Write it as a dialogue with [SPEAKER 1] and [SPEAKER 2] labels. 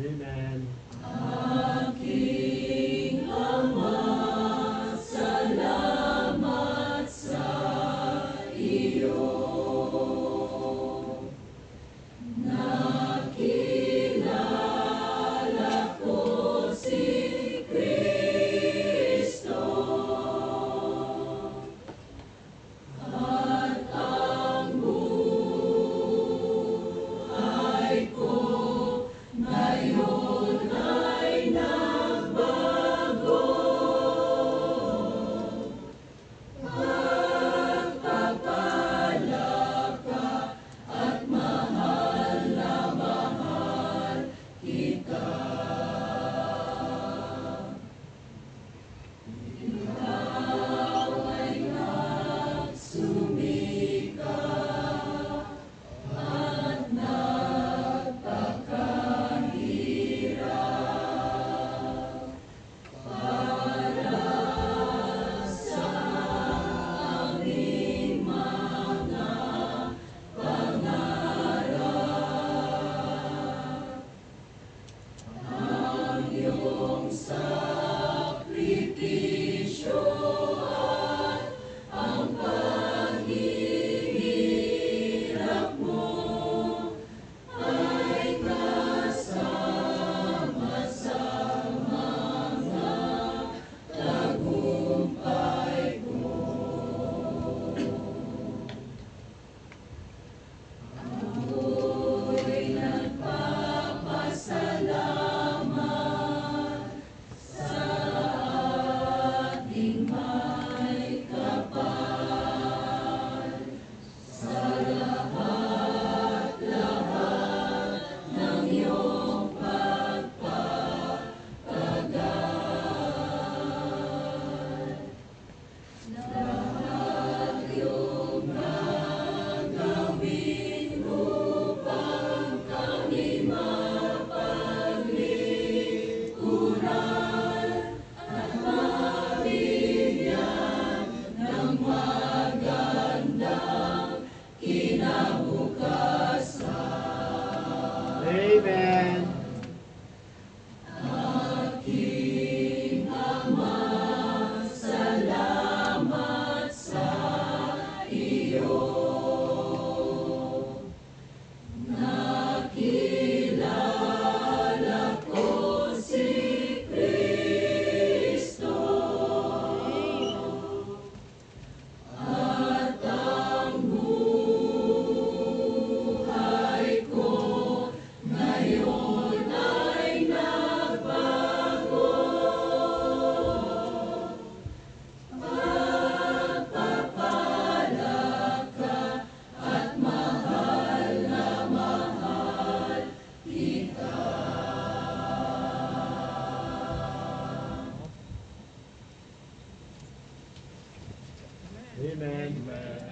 [SPEAKER 1] Amen.
[SPEAKER 2] Aking Ama, salamat sa iyo. Nakilala ko si Kristo at ang buhay ko ngayon ay nagbago. Pagpapala ka at mahal na mahal kita. Ikaw ay nagsumikap at nagpakahirap para sa aming mga pangarap. Ang iyong sakripisyo at ang paghihirap mo ay kasama sa mga tagumpay ko. Ako'y nagpapasalamat sa ating may kapal sa lahat-lahat ng iyong pagpapagal. Lahat iyong gagawin upang kami mapaglingkuran at mabigyan ng magandang kinabukasan.
[SPEAKER 1] Amen.
[SPEAKER 2] Aking Ama, salamat sa iyo. Nakilala ko si Kristo at ang buhay ko ngayon ay nagbago. Pagpapala ka at mahal na mahal kita.
[SPEAKER 1] Amen.